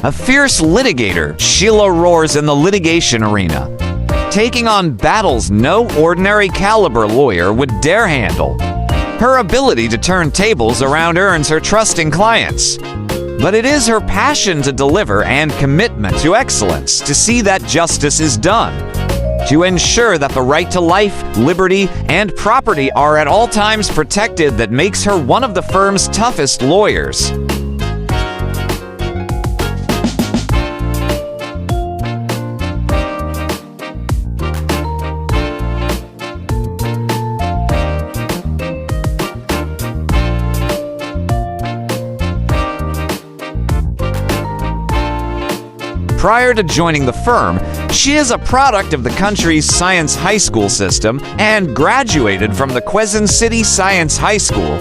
A fierce litigator, Sheila roars in the litigation arena, taking on battles no ordinary caliber lawyer would dare handle. Her ability to turn tables around earns her trusting clients. But it is her passion to deliver and commitment to excellence to see that justice is done, to ensure that the right to life, liberty, and property are at all times protected that makes her one of the firm's toughest lawyers. Prior to joining the firm, she is a product of the country's science high school system and graduated from the Quezon City Science High School.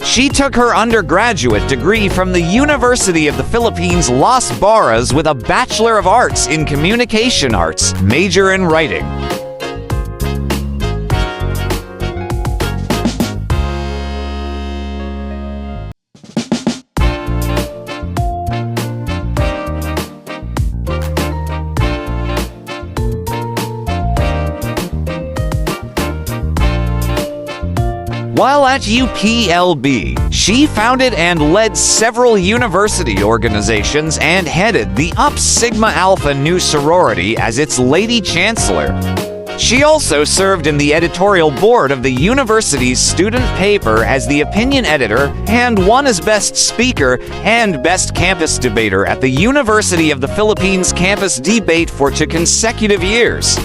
She took her undergraduate degree from the University of the Philippines Las Barras with a Bachelor of Arts in Communication Arts, major in writing. While at UPLB, she founded and led several university organizations and headed the Upper Sigma Alpha Nu sorority as its Lady Chancellor. She also served in the editorial board of the university's student paper as the opinion editor and won as Best Speaker and Best Campus Debater at the University of the Philippines Campus Debate for 2 consecutive years.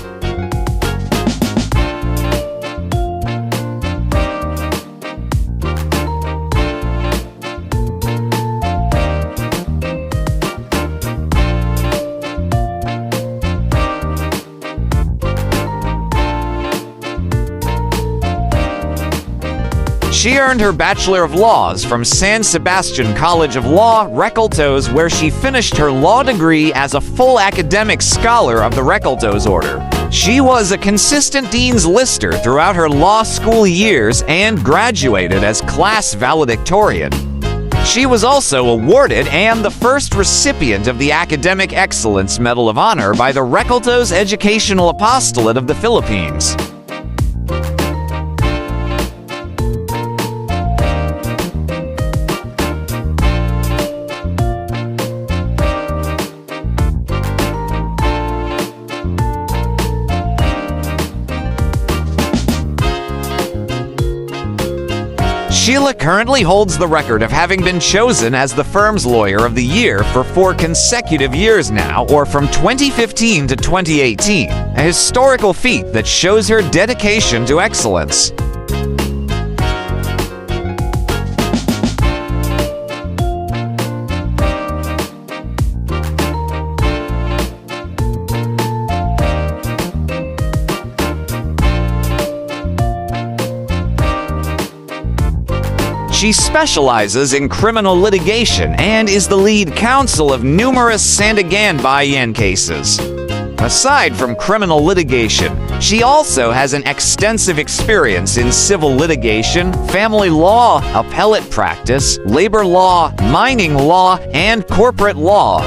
She earned her Bachelor of Laws from San Sebastian College of Law, Recoltos, where she finished her law degree as a full academic scholar of the Recoltos Order. She was a consistent Dean's Lister throughout her law school years and graduated as class valedictorian. She was also awarded and the first recipient of the Academic Excellence Medal of Honor by the Recoltos Educational Apostolate of the Philippines. Sheila currently holds the record of having been chosen as the firm's Lawyer of the Year for 4 consecutive years now, or from 2015 to 2018, a historical feat that shows her dedication to excellence. She specializes in criminal litigation and is the lead counsel of numerous Sandigan Bayan cases. Aside from criminal litigation, she also has an extensive experience in civil litigation, family law, appellate practice, labor law, mining law, and corporate law.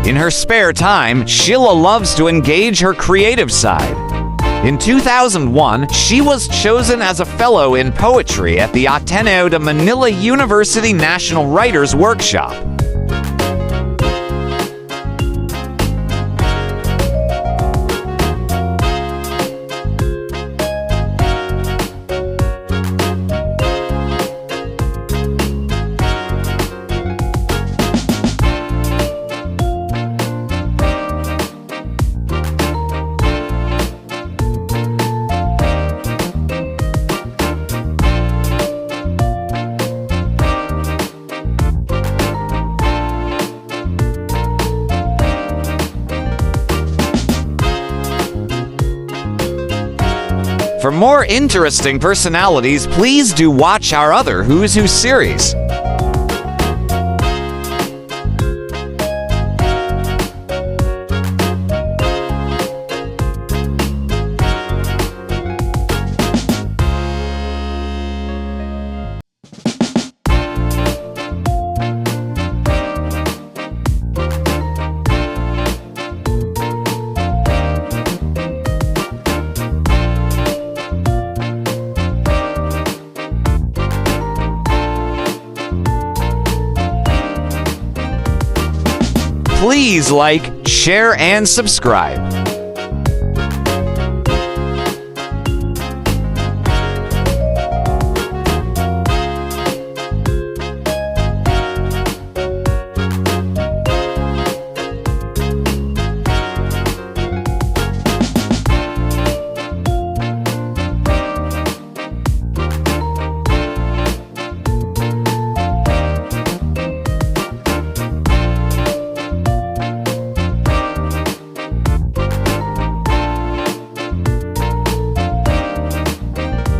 In her spare time, Sheila loves to engage her creative side. In 2001, she was chosen as a fellow in poetry at the Ateneo de Manila University National Writers Workshop. For more interesting personalities, please do watch our other Who's Who series. Please like, share, and subscribe.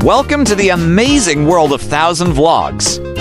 Welcome to the amazing world of 1000 Vlogs.